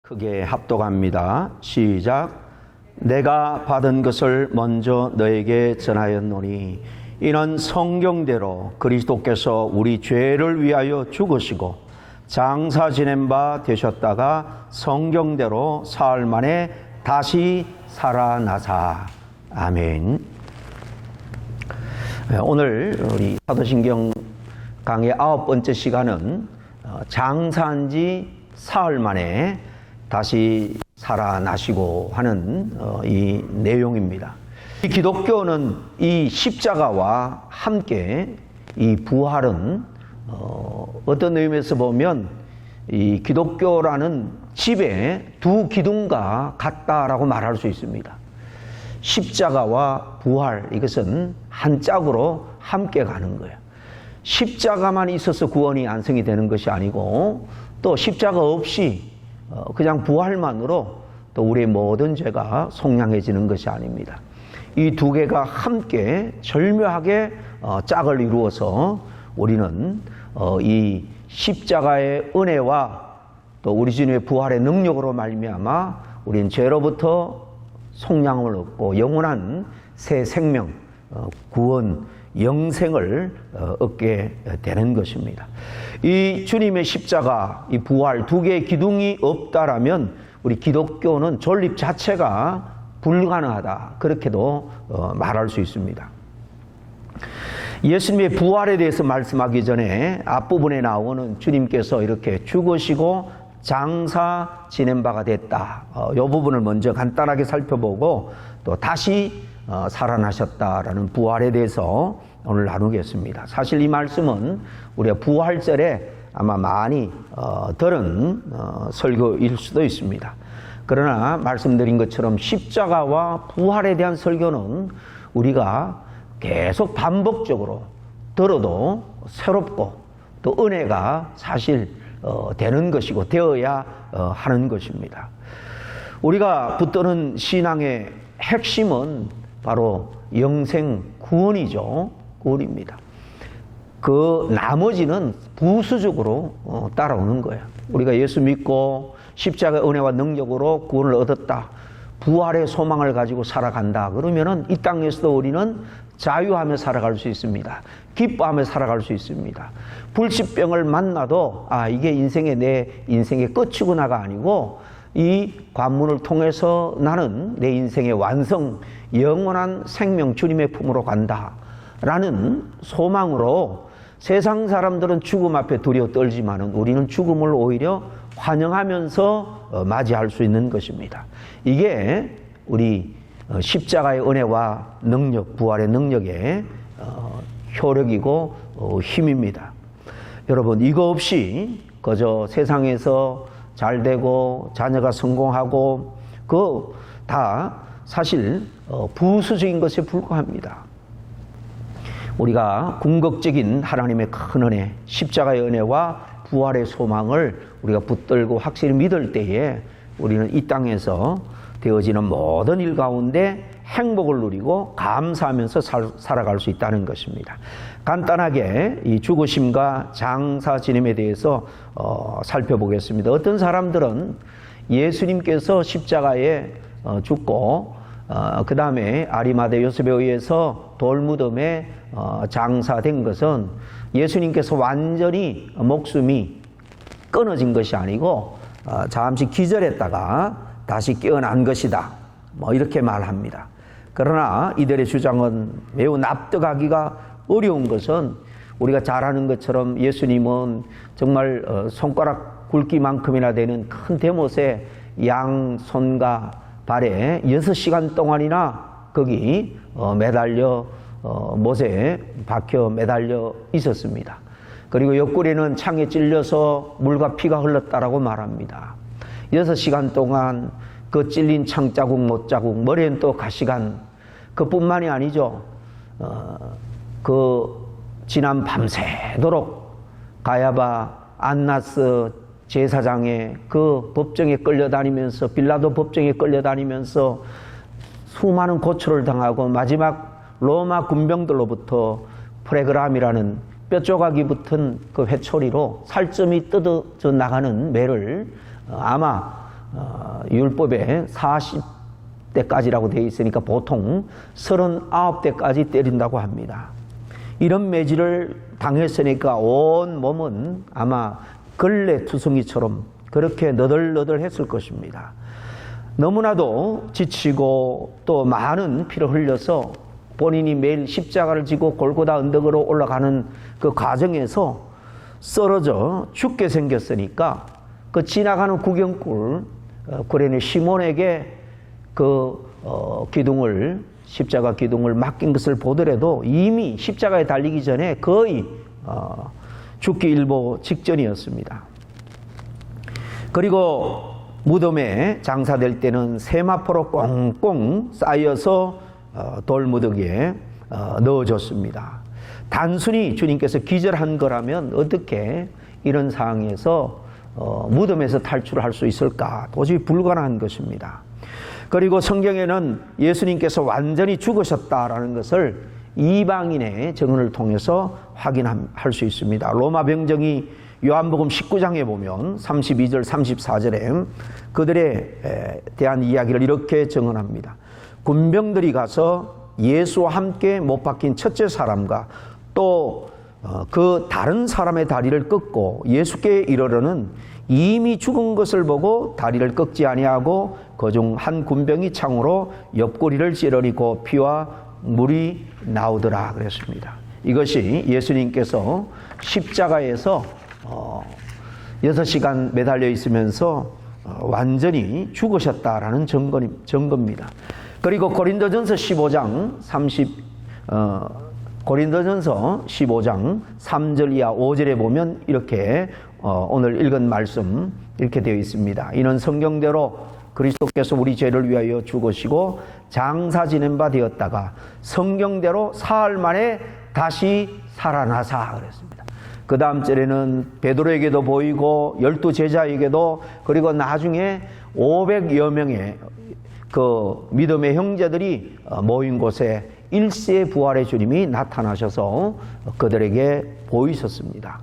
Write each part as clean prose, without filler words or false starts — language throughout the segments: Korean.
크게 합독합니다. 시작. 내가 받은 것을 먼저 너에게 전하였노니 이는 성경대로 그리스도께서 우리 죄를 위하여 죽으시고 장사 지낸 바 되셨다가 성경대로 사흘 만에 다시 살아나사. 아멘. 오늘 우리 사도신경 강의 9번째 시간은 장사한 지 사흘 만에 다시 살아나시고 하는 이 내용입니다. 이 기독교는 이 십자가와 함께 이 부활은 어떤 의미에서 보면 이 기독교라는 집의 두 기둥과 같다라고 말할 수 있습니다. 십자가와 부활, 이것은 한 짝으로 함께 가는 거예요. 십자가만 있어서 구원이 완성이 되는 것이 아니고 또 십자가 없이 그냥 부활만으로 또 우리의 모든 죄가 속량해지는 것이 아닙니다. 이 두 개가 함께 절묘하게 짝을 이루어서 우리는 이 십자가의 은혜와 또 우리 주님의 부활의 능력으로 말미암아 우리는 죄로부터 속량을 얻고 영원한 새 생명, 구원, 영생을 얻게 되는 것입니다. 이 주님의 십자가, 이 부활 두 개의 기둥이 없다라면 우리 기독교는 존립 자체가 불가능하다, 그렇게도 말할 수 있습니다. 예수님의 부활에 대해서 말씀하기 전에 앞부분에 나오는 주님께서 이렇게 죽으시고 장사 지낸 바가 됐다, 이 부분을 먼저 간단하게 살펴보고 또 다시 살아나셨다라는 부활에 대해서 오늘 나누겠습니다. 사실 이 말씀은 우리가 부활절에 아마 많이 들은 설교일 수도 있습니다. 그러나 말씀드린 것처럼 십자가와 부활에 대한 설교는 우리가 계속 반복적으로 들어도 새롭고 또 은혜가 사실 되는 것이고 되어야 하는 것입니다. 우리가 붙드는 신앙의 핵심은 바로 영생 구원이죠. 구원입니다. 그 나머지는 부수적으로 따라오는 거예요. 우리가 예수 믿고 십자가의 은혜와 능력으로 구원을 얻었다, 부활의 소망을 가지고 살아간다 그러면은 이 땅에서도 우리는 자유하며 살아갈 수 있습니다. 기뻐하며 살아갈 수 있습니다. 불치병을 만나도 이게 내 인생의 끝이구나가 아니고 이 관문을 통해서 나는 내 인생의 완성, 영원한 생명 주님의 품으로 간다라는 소망으로 세상 사람들은 죽음 앞에 두려워 떨지만은 우리는 죽음을 오히려 환영하면서 맞이할 수 있는 것입니다. 이게 우리 십자가의 은혜와 능력, 부활의 능력의 효력이고 힘입니다. 여러분, 이거 없이 그저 세상에서 잘 되고 자녀가 성공하고 그거 다 사실 부수적인 것에 불과합니다. 우리가 궁극적인 하나님의 큰 은혜, 십자가의 은혜와 부활의 소망을 우리가 붙들고 확실히 믿을 때에 우리는 이 땅에서 되어지는 모든 일 가운데 행복을 누리고 감사하면서 살아갈 수 있다는 것입니다. 간단하게 이 죽으심과 장사 지냄에 대해서 살펴보겠습니다. 어떤 사람들은 예수님께서 십자가에 죽고 그 다음에 아리마대 요셉에 의해서 돌무덤에 장사된 것은 예수님께서 완전히 목숨이 끊어진 것이 아니고 잠시 기절했다가 다시 깨어난 것이다, 이렇게 말합니다. 그러나 이들의 주장은 매우 납득하기가 어려운 것은 우리가 잘 아는 것처럼 예수님은 정말 손가락 굵기만큼이나 되는 큰 대못에 양손과 발에 6시간 동안이나 거기 매달려 못에 박혀 매달려 있었습니다. 그리고 옆구리는 창에 찔려서 물과 피가 흘렀다라고 말합니다. 6시간 동안 그 찔린 창자국, 못자국, 머리엔 또 가시관, 그뿐만이 아니죠. 그 지난 밤새도록 가야바 안나스 제사장의 그 법정에 끌려다니면서, 빌라도 법정에 끌려다니면서 수많은 고초를 당하고 마지막 로마 군병들로부터 프레그람이라는 뼈조각이 붙은 그 회초리로 살점이 뜯어져 나가는 매를 아마 율법에 40대까지라고 되어 있으니까 보통 39대까지 때린다고 합니다. 이런 매질을 당했으니까 온 몸은 아마 걸레투성이처럼 그렇게 너덜너덜했을 것입니다. 너무나도 지치고 또 많은 피를 흘려서 본인이 매일 십자가를 지고 골고다 언덕으로 올라가는 그 과정에서 쓰러져 죽게 생겼으니까 그 지나가는 구경꾼 구레네 시몬에게 그 십자가 기둥을 맡긴 것을 보더라도 이미 십자가에 달리기 전에 거의 죽기 일보 직전이었습니다. 그리고 무덤에 장사될 때는 세마포로 꽁꽁 쌓여서 돌무더기에 넣어줬습니다. 단순히 주님께서 기절한 거라면 어떻게 이런 상황에서 무덤에서 탈출할 수 있을까? 도저히 불가능한 것입니다. 그리고 성경에는 예수님께서 완전히 죽으셨다라는 것을 이방인의 증언을 통해서 확인할 수 있습니다. 로마 병정이 요한복음 19장에 보면 32절 34절에 그들에 대한 이야기를 이렇게 증언합니다. 군병들이 가서 예수와 함께 못 박힌 첫째 사람과 또 그 다른 사람의 다리를 꺾고 예수께 이르러는 이미 죽은 것을 보고 다리를 꺾지 아니하고 그중 한 군병이 창으로 옆구리를 찌르리고 피와 물이 나오더라 그랬습니다. 이것이 예수님께서 십자가에서 6시간 매달려 있으면서 완전히 죽으셨다라는 증거입니다. 그리고 고린도전서 15장 3절 이하 5절에 보면 이렇게 오늘 읽은 말씀 이렇게 되어 있습니다. 이는 성경대로 그리스도께서 우리 죄를 위하여 죽으시고 장사 지낸 바 되었다가 성경대로 사흘 만에 다시 살아나사 그랬습니다. 그 다음 절에는 베드로에게도 보이고 12제자에게도 그리고 나중에 500여 명의 그 믿음의 형제들이 모인 곳에 일세 부활의 주님이 나타나셔서 그들에게 보이셨습니다.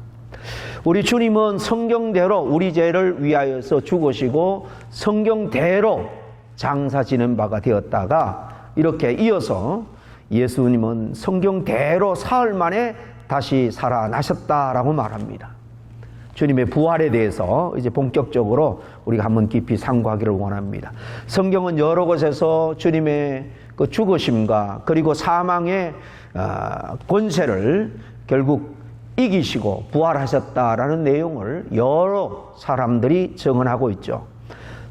우리 주님은 성경대로 우리 죄를 위하여서 죽으시고 성경대로 장사 지는 바가 되었다가 이렇게 이어서 예수님은 성경대로 사흘 만에 다시 살아나셨다라고 말합니다. 주님의 부활에 대해서 이제 본격적으로 우리가 한번 깊이 상고하기를 원합니다. 성경은 여러 곳에서 주님의 그 죽으심과 그리고 사망의 권세를 결국 이기시고 부활하셨다라는 내용을 여러 사람들이 증언하고 있죠.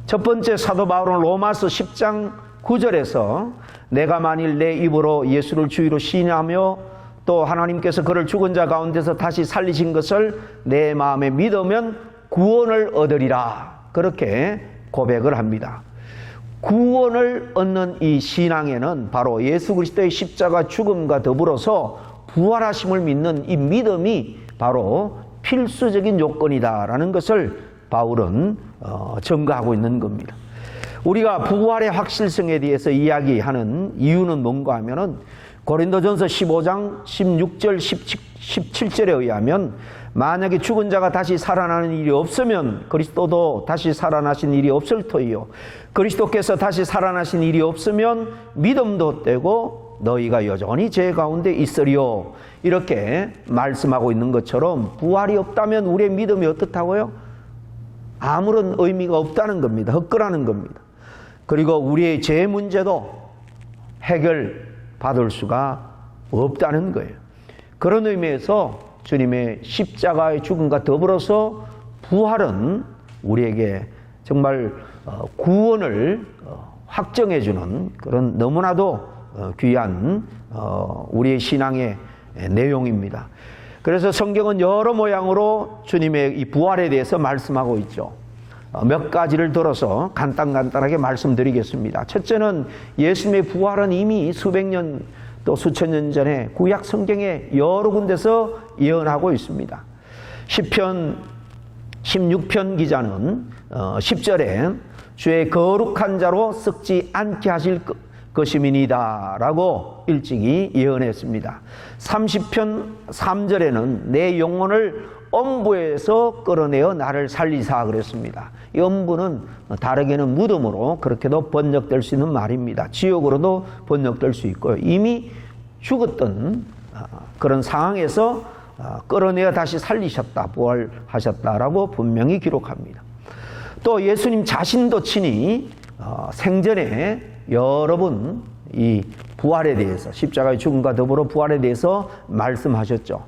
첫 번째 사도 바울은 로마서 10장 9절에서 내가 만일 내 입으로 예수를 주의로 시인하며 또 하나님께서 그를 죽은 자 가운데서 다시 살리신 것을 내 마음에 믿으면 구원을 얻으리라 그렇게 고백을 합니다. 구원을 얻는 이 신앙에는 바로 예수 그리스도의 십자가 죽음과 더불어서 부활하심을 믿는 이 믿음이 바로 필수적인 요건이다라는 것을 바울은 증거하고 있는 겁니다. 우리가 부활의 확실성에 대해서 이야기하는 이유는 뭔가 하면은 고린도전서 15장 16절 17절에 의하면 만약에 죽은 자가 다시 살아나는 일이 없으면 그리스도도 다시 살아나신 일이 없을 터이요 그리스도께서 다시 살아나신 일이 없으면 믿음도 떼고 너희가 여전히 죄 가운데 있으리요 이렇게 말씀하고 있는 것처럼 부활이 없다면 우리의 믿음이 어떻다고요? 아무런 의미가 없다는 겁니다. 헛거라는 겁니다. 그리고 우리의 죄 문제도 해결받을 수가 없다는 거예요. 그런 의미에서 주님의 십자가의 죽음과 더불어서 부활은 우리에게 정말 구원을 확정해주는 그런 너무나도 귀한 우리의 신앙의 내용입니다. 그래서 성경은 여러 모양으로 주님의 이 부활에 대해서 말씀하고 있죠. 몇 가지를 들어서 간단하게 말씀드리겠습니다. 첫째는 예수님의 부활은 이미 수백 년 또 수천 년 전에 구약 성경에 여러 군데서 예언하고 있습니다. 시편 16편 기자는 10절에 주의 거룩한 자로 썩지 않게 하실 것임이니이다 라고 일찍이 예언했습니다. 30편 3절에는 내 영혼을 엄부에서 끌어내어 나를 살리사 그랬습니다. 이 엄부는 다르게는 무덤으로 그렇게도 번역될 수 있는 말입니다. 지옥으로도 번역될 수 있고요. 이미 죽었던 그런 상황에서 끌어내어 다시 살리셨다, 부활하셨다라고 분명히 기록합니다. 또 예수님 자신도 친히 생전에 여러 번 이 부활에 대해서, 십자가의 죽음과 더불어 부활에 대해서 말씀하셨죠.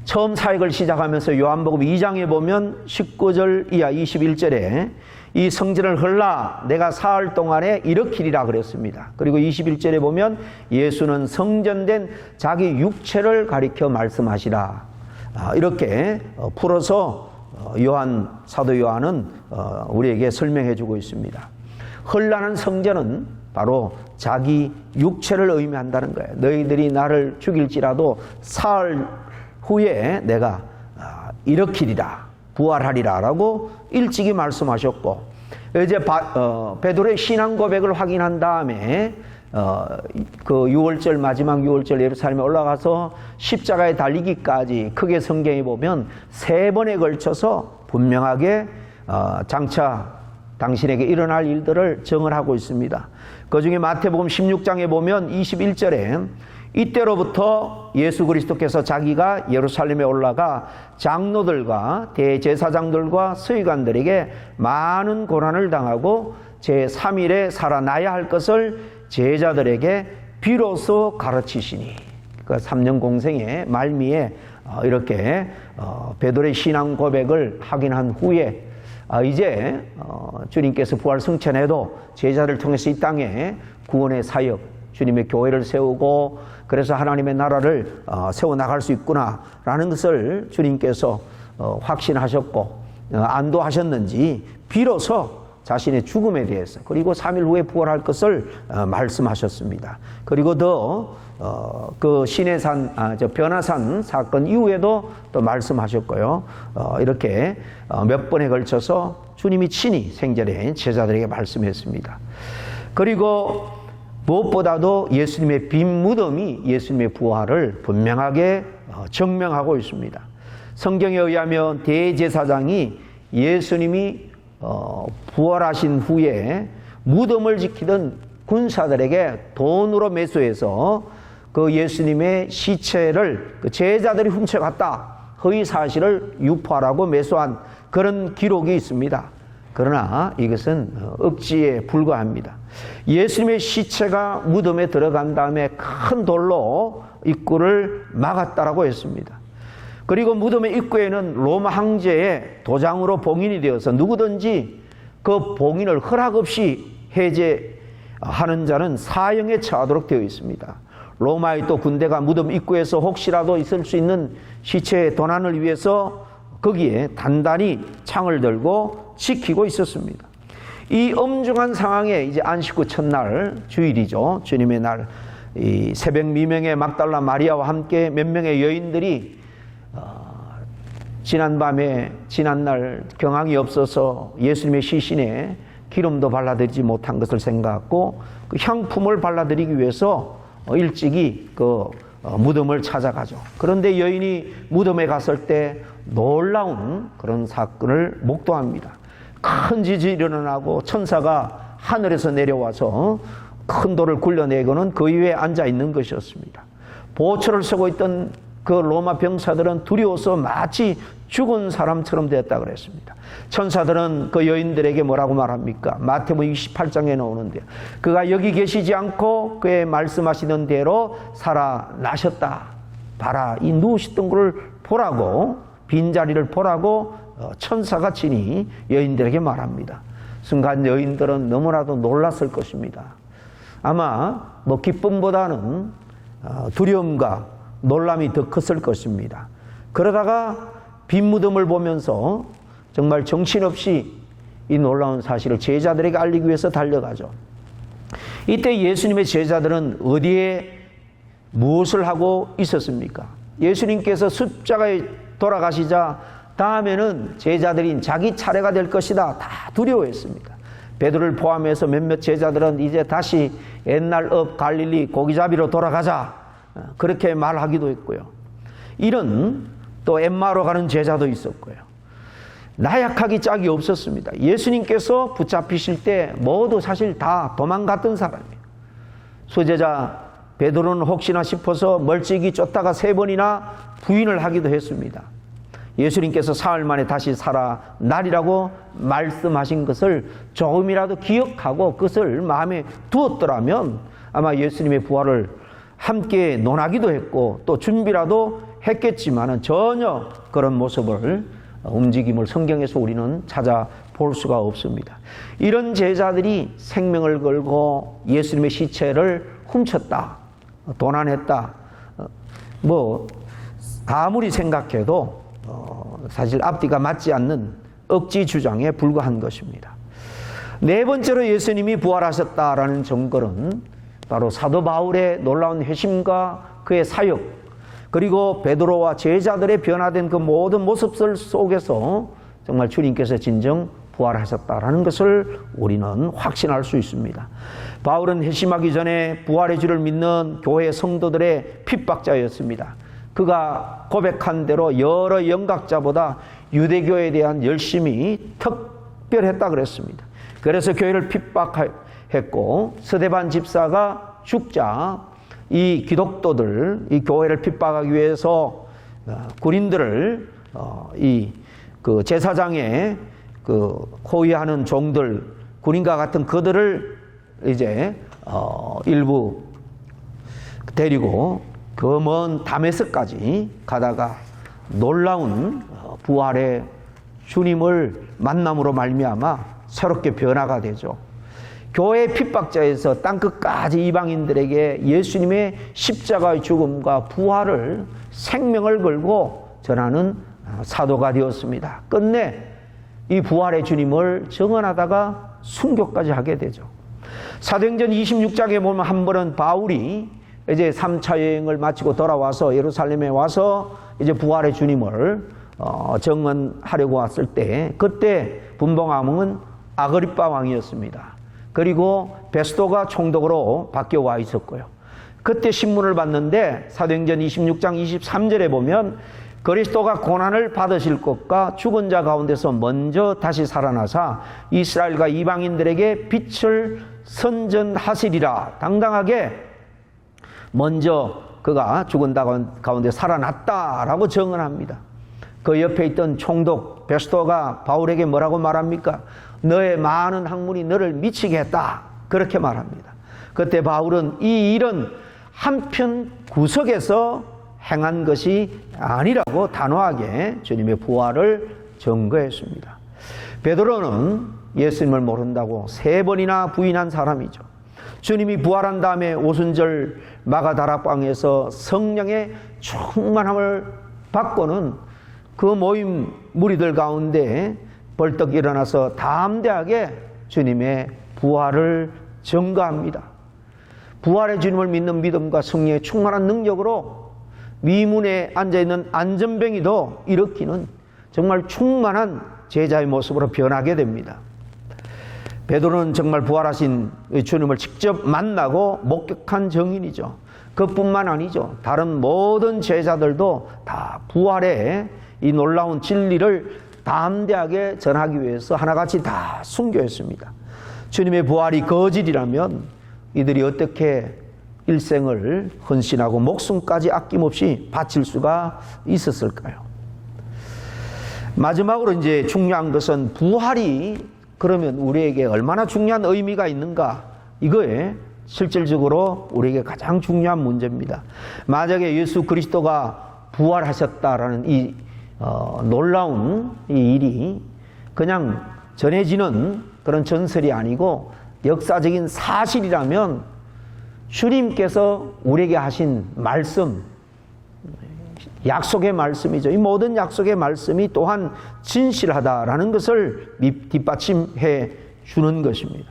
처음 사역을 시작하면서 요한복음 2장에 보면 19절 이하 21절에 이 성전을 헐라 내가 사흘 동안에 일으키리라 그랬습니다. 그리고 21절에 보면 예수는 성전된 자기 육체를 가리켜 말씀하시라. 이렇게 풀어서 사도 요한은 우리에게 설명해 주고 있습니다. 헐라는 성전은 바로 자기 육체를 의미한다는 거예요. 너희들이 나를 죽일지라도 사흘 후에 내가 일으키리라, 부활하리라 라고 일찍이 말씀하셨고, 이제 베드로의 신앙 고백을 확인한 다음에 그 6월절, 마지막 6월절 예루살렘에 올라가서 십자가에 달리기까지 크게 성경에 보면 3번에 걸쳐서 분명하게 장차 당신에게 일어날 일들을 정을 하고 있습니다. 그 중에 마태복음 16장에 보면 21절에 이때로부터 예수 그리스도께서 자기가 예루살렘에 올라가 장로들과 대제사장들과 서기관들에게 많은 고난을 당하고 제3일에 살아나야 할 것을 제자들에게 비로소 가르치시니, 그 3년 공생의 말미에 이렇게 베드로의 신앙 고백을 확인한 후에 이제 주님께서 부활 승천해도 제자를 통해서 이 땅에 구원의 사역, 주님의 교회를 세우고 그래서 하나님의 나라를 세워나갈 수 있구나라는 것을 주님께서 확신하셨고 안도하셨는지 비로소 자신의 죽음에 대해서, 그리고 3일 후에 부활할 것을 말씀하셨습니다. 그리고 그 시내산, 변화산 사건 이후에도 또 말씀하셨고요. 이렇게 몇 번에 걸쳐서 주님이 친히 생전에 제자들에게 말씀했습니다. 그리고 무엇보다도 예수님의 빈 무덤이 예수님의 부활을 분명하게 증명하고 있습니다. 성경에 의하면 대제사장이 예수님이 부활하신 후에 무덤을 지키던 군사들에게 돈으로 매수해서 그 예수님의 시체를 그 제자들이 훔쳐갔다, 허위 사실을 유포하라고 매수한 그런 기록이 있습니다. 그러나 이것은 억지에 불과합니다. 예수님의 시체가 무덤에 들어간 다음에 큰 돌로 입구를 막았다라고 했습니다. 그리고 무덤의 입구에는 로마 황제의 도장으로 봉인이 되어서 누구든지 그 봉인을 허락 없이 해제하는 자는 사형에 처하도록 되어 있습니다. 로마의 또 군대가 무덤 입구에서 혹시라도 있을 수 있는 시체의 도난을 위해서 거기에 단단히 창을 들고 지키고 있었습니다. 이 엄중한 상황에 이제 안식구 첫날 주일이죠. 주님의 날, 이 새벽 미명에 막달라 마리아와 함께 몇 명의 여인들이 지난날 경황이 없어서 예수님의 시신에 기름도 발라드리지 못한 것을 생각하고 그 향품을 발라드리기 위해서 일찍이 그 무덤을 찾아가죠. 그런데 여인이 무덤에 갔을 때 놀라운 그런 사건을 목도합니다. 큰 지진이 일어나고 천사가 하늘에서 내려와서 큰 돌을 굴려내고는 그 위에 앉아 있는 것이었습니다. 보초를 서고 있던 그 로마 병사들은 두려워서 마치 죽은 사람처럼 되었다 그랬습니다. 천사들은 그 여인들에게 뭐라고 말합니까? 마태복음 28장에 나오는데요. 그가 여기 계시지 않고 그의 말씀하시는 대로 살아나셨다. 봐라, 이 누우셨던 것을 보라고, 빈자리를 보라고 천사가 친히 여인들에게 말합니다. 순간 여인들은 너무나도 놀랐을 것입니다. 아마 기쁨보다는 두려움과 놀람이 더 컸을 것입니다. 그러다가 빈 무덤을 보면서 정말 정신없이 이 놀라운 사실을 제자들에게 알리기 위해서 달려가죠. 이때 예수님의 제자들은 어디에 무엇을 하고 있었습니까? 예수님께서 십자가에 돌아가시자 다음에는 제자들인 자기 차례가 될 것이다, 다 두려워했습니다. 베드로를 포함해서 몇몇 제자들은 이제 다시 옛날 갈릴리 고기잡이로 돌아가자, 그렇게 말하기도 했고요. 이런 또 엠마오로 가는 제자도 있었고요. 나약하기 짝이 없었습니다. 예수님께서 붙잡히실 때 모두 사실 다 도망갔던 사람이에요. 수제자 베드로는 혹시나 싶어서 멀찍이 쫓다가 3번이나 부인을 하기도 했습니다. 예수님께서 사흘 만에 다시 살아나리라고 말씀하신 것을 조금이라도 기억하고 그것을 마음에 두었더라면 아마 예수님의 부활을 함께 논하기도 했고 또 준비라도 했겠지만 전혀 그런 모습을 움직임을 성경에서 우리는 찾아볼 수가 없습니다. 이런 제자들이 생명을 걸고 예수님의 시체를 훔쳤다, 도난했다, 아무리 생각해도 사실 앞뒤가 맞지 않는 억지 주장에 불과한 것입니다. 네 번째로 예수님이 부활하셨다라는 증거는 바로 사도 바울의 놀라운 회심과 그의 사역, 그리고 베드로와 제자들의 변화된 그 모든 모습들 속에서 정말 주님께서 진정 부활하셨다라는 것을 우리는 확신할 수 있습니다. 바울은 회심하기 전에 부활의 주를 믿는 교회 성도들의 핍박자였습니다. 그가 고백한 대로 여러 영각자보다 유대교에 대한 열심이 특별했다 그랬습니다. 그래서 교회를 핍박했고 스데반 집사가 죽자 이 기독도들, 이 교회를 핍박하기 위해서 군인들을 그 제사장의 그 호위하는 종들, 군인과 같은 그들을 이제 일부 데리고 그 먼 다메섹까지 가다가 놀라운 부활의 주님을 만남으로 말미암아 새롭게 변화가 되죠. 교회 핍박자에서 땅끝까지 이방인들에게 예수님의 십자가의 죽음과 부활을 생명을 걸고 전하는 사도가 되었습니다. 끝내 이 부활의 주님을 증언하다가 순교까지 하게 되죠. 사도행전 26장에 보면 한 번은 바울이 이제 3차 여행을 마치고 돌아와서 예루살렘에 와서 이제 부활의 주님을 증언하려고 왔을 때 그때 분봉함은 아그리빠 왕이었습니다. 그리고 베스도가 총독으로 바뀌어 와 있었고요. 그때 신문을 봤는데 사도행전 26장 23절에 보면 그리스도가 고난을 받으실 것과 죽은 자 가운데서 먼저 다시 살아나사 이스라엘과 이방인들에게 빛을 선전하시리라. 당당하게 먼저 그가 죽은 자 가운데 살아났다라고 증언합니다. 그 옆에 있던 총독 베스도가 바울에게 뭐라고 말합니까? 너의 많은 학문이 너를 미치게 했다. 그렇게 말합니다. 그때 바울은 이 일은 한편 구석에서 행한 것이 아니라고 단호하게 주님의 부활을 증거했습니다. 베드로는 예수님을 모른다고 3번이나 부인한 사람이죠. 주님이 부활한 다음에 오순절 마가다락방에서 성령의 충만함을 받고는 그 모임 무리들 가운데 벌떡 일어나서 담대하게 주님의 부활을 증거합니다. 부활의 주님을 믿는 믿음과 성령의 충만한 능력으로 미문에 앉아있는 안전뱅이도 일으키는 정말 충만한 제자의 모습으로 변하게 됩니다. 베드로는 정말 부활하신 주님을 직접 만나고 목격한 증인이죠. 그뿐만 아니죠. 다른 모든 제자들도 다 부활의 이 놀라운 진리를 담대하게 전하기 위해서 하나같이 다 순교했습니다. 주님의 부활이 거짓이라면 이들이 어떻게 일생을 헌신하고 목숨까지 아낌없이 바칠 수가 있었을까요? 마지막으로 이제 중요한 것은 부활이 그러면 우리에게 얼마나 중요한 의미가 있는가? 이거에 실질적으로 우리에게 가장 중요한 문제입니다. 만약에 예수 그리스도가 부활하셨다라는 이 놀라운 이 일이 그냥 전해지는 그런 전설이 아니고 역사적인 사실이라면 주님께서 우리에게 하신 말씀, 약속의 말씀이죠. 이 모든 약속의 말씀이 또한 진실하다라는 것을 뒷받침해 주는 것입니다.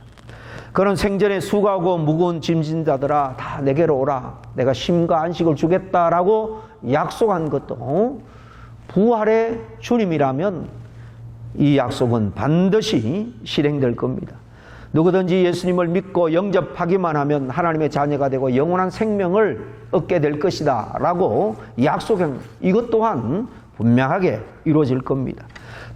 그런 생전에 수고하고 무거운 짐진 자들아 다 내게로 오라. 내가 쉼과 안식을 주겠다라고 약속한 것도 부활의 주님이라면 이 약속은 반드시 실행될 겁니다. 누구든지 예수님을 믿고 영접하기만 하면 하나님의 자녀가 되고 영원한 생명을 얻게 될 것이다 라고 약속합니다. 이것 또한 분명하게 이루어질 겁니다.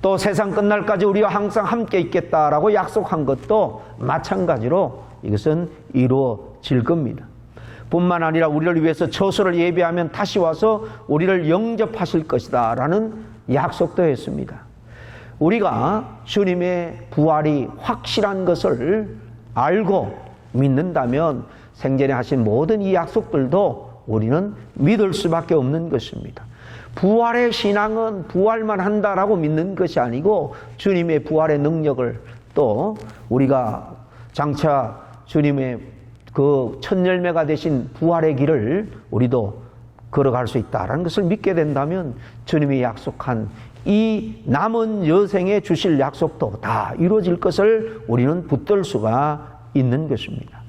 또 세상 끝날까지 우리와 항상 함께 있겠다라고 약속한 것도 마찬가지로 이것은 이루어질 겁니다. 뿐만 아니라 우리를 위해서 처소를 예비하면 다시 와서 우리를 영접하실 것이다 라는 약속도 했습니다. 우리가 주님의 부활이 확실한 것을 알고 믿는다면 생전에 하신 모든 이 약속들도 우리는 믿을 수밖에 없는 것입니다. 부활의 신앙은 부활만 한다라고 믿는 것이 아니고 주님의 부활의 능력을 또 우리가 장차 주님의 그 첫 열매가 되신 부활의 길을 우리도 걸어갈 수 있다라는 것을 믿게 된다면 주님이 약속한 이 남은 여생에 주실 약속도 다 이루어질 것을 우리는 붙들 수가 있는 것입니다.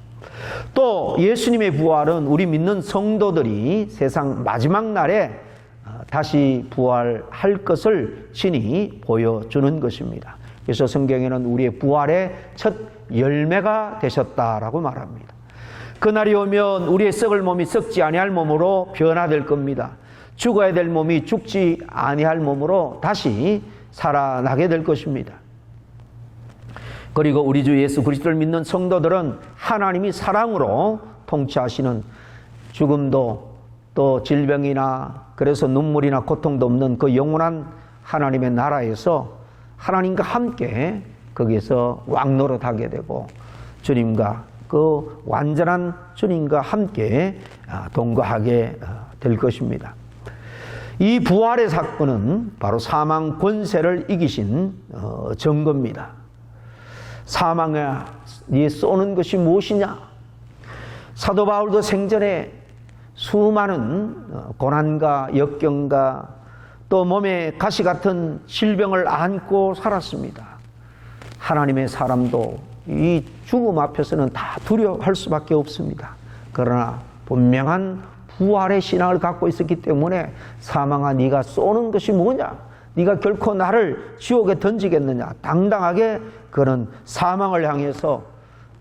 또 예수님의 부활은 우리 믿는 성도들이 세상 마지막 날에 다시 부활할 것을 친히 보여주는 것입니다. 그래서 성경에는 우리의 부활의 첫 열매가 되셨다라고 말합니다. 그날이 오면 우리의 썩을 몸이 썩지 아니할 몸으로 변화될 겁니다. 죽어야 될 몸이 죽지 아니할 몸으로 다시 살아나게 될 것입니다. 그리고 우리 주 예수 그리스도를 믿는 성도들은 하나님이 사랑으로 통치하시는 죽음도 또 질병이나 그래서 눈물이나 고통도 없는 그 영원한 하나님의 나라에서 하나님과 함께 거기에서 왕노릇하게 되고 주님과 그 완전한 주님과 함께 동거하게 될 것입니다. 이 부활의 사건은 바로 사망 권세를 이기신 증거입니다. 사망에 쏘는 것이 무엇이냐? 사도 바울도 생전에 수많은 고난과 역경과 또 몸에 가시 같은 질병을 안고 살았습니다. 하나님의 사람도 이 죽음 앞에서는 다 두려워할 수밖에 없습니다. 그러나 분명한 부활의 신앙을 갖고 있었기 때문에 사망아 네가 쏘는 것이 뭐냐? 네가 결코 나를 지옥에 던지겠느냐? 당당하게 그는 사망을 향해서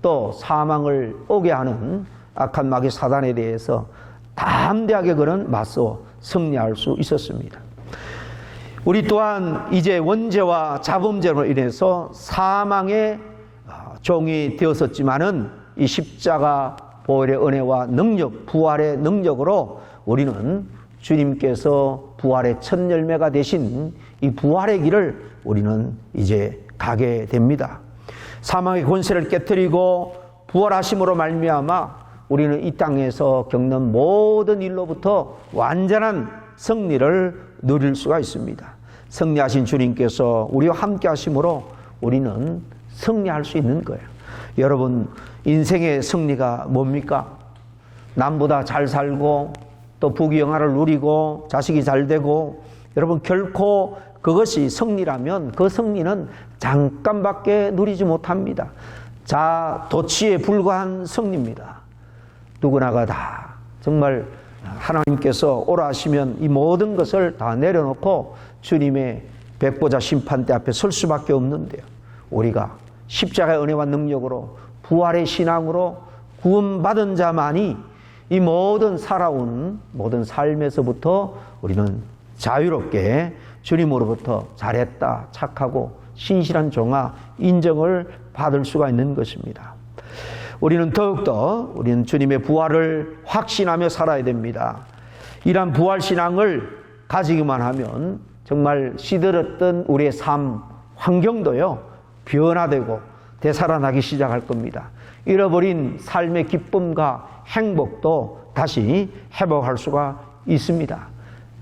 또 사망을 오게 하는 악한 마귀 사단에 대해서 담대하게 그는 맞서 승리할 수 있었습니다. 우리 또한 이제 원죄와 자범죄로 인해서 사망의 종이 되었었지만은 이 십자가 보혈의 은혜와 능력, 부활의 능력으로 우리는 주님께서 부활의 첫 열매가 되신 이 부활의 길을 우리는 이제 가게 됩니다. 사망의 권세를 깨뜨리고 부활하심으로 말미암아 우리는 이 땅에서 겪는 모든 일로부터 완전한 승리를 누릴 수가 있습니다. 승리하신 주님께서 우리와 함께 하심으로 우리는 승리할 수 있는 거예요. 여러분, 인생의 승리가 뭡니까? 남보다 잘 살고 또 부귀영화를 누리고 자식이 잘 되고, 여러분 결코 그것이 승리라면 그 승리는 잠깐밖에 누리지 못합니다. 자도취에 불과한 승리입니다. 누구나가 다 정말 하나님께서 오라 하시면 이 모든 것을 다 내려놓고 주님의 백보자 심판대 앞에 설 수밖에 없는데요. 우리가 십자가의 은혜와 능력으로 부활의 신앙으로 구원받은 자만이 이 모든 살아온 모든 삶에서부터 우리는 자유롭게 주님으로부터 잘했다, 착하고 신실한 종아 인정을 받을 수가 있는 것입니다. 우리는 더욱더 우리는 주님의 부활을 확신하며 살아야 됩니다. 이러한 부활 신앙을 가지기만 하면 정말 시들었던 우리의 삶 환경도요 변화되고 되살아나기 시작할 겁니다. 잃어버린 삶의 기쁨과 행복도 다시 회복할 수가 있습니다.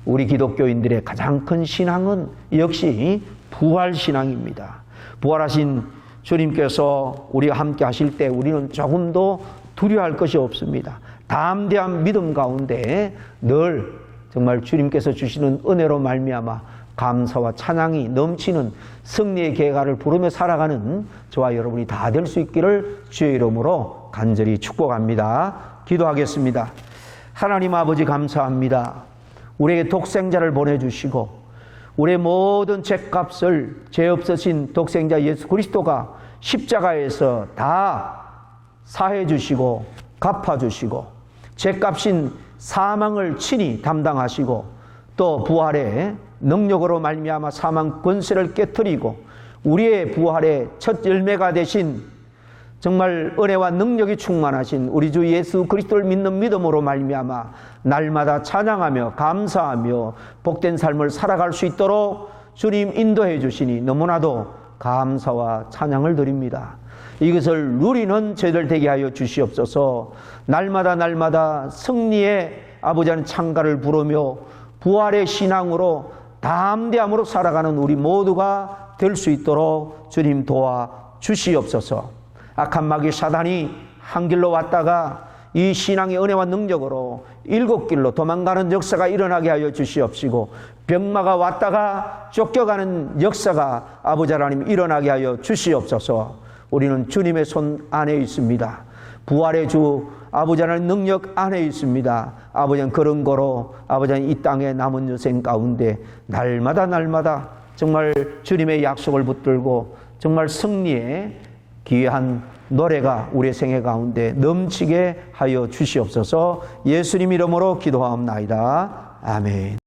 우리 기독교인들의 가장 큰 신앙은 역시 부활 신앙입니다. 부활하신 주님께서 우리와 함께 하실 때 우리는 조금도 두려워할 것이 없습니다. 담대한 믿음 가운데 늘 정말 주님께서 주시는 은혜로 말미암아 감사와 찬양이 넘치는 승리의 계가를 부르며 살아가는 저와 여러분이 다 될 수 있기를 주의 이름으로 간절히 축복합니다. 기도하겠습니다. 하나님 아버지 감사합니다. 우리에게 독생자를 보내주시고 우리의 모든 죄값을 죄 없으신 독생자 예수 그리스도가 십자가에서 다 사해 주시고 갚아 주시고 죄값인 사망을 친히 담당하시고 또 부활의 능력으로 말미암아 사망 권세를 깨뜨리고 우리의 부활의 첫 열매가 되신 정말 은혜와 능력이 충만하신 우리 주 예수 그리스도를 믿는 믿음으로 말미암아 날마다 찬양하며 감사하며 복된 삶을 살아갈 수 있도록 주님 인도해 주시니 너무나도 감사와 찬양을 드립니다. 이것을 누리는 저희들 되게 하여 주시옵소서. 날마다 승리의 아버지 하나님 창가를 부르며 부활의 신앙으로 담대함으로 살아가는 우리 모두가 될 수 있도록 주님 도와 주시옵소서. 악한 마귀 사단이 한 길로 왔다가 이 신앙의 은혜와 능력으로 7길로 도망가는 역사가 일어나게 하여 주시옵시고, 병마가 왔다가 쫓겨가는 역사가 아버지 하나님 일어나게 하여 주시옵소서. 우리는 주님의 손 안에 있습니다. 부활의 주 아버지 하나님 능력 안에 있습니다. 아버지는 그런 거로 아버지는 이 땅의 남은 여생 가운데 날마다 정말 주님의 약속을 붙들고 정말 승리의 귀한 노래가 우리의 생애 가운데 넘치게 하여 주시옵소서. 예수님 이름으로 기도하옵나이다. 아멘.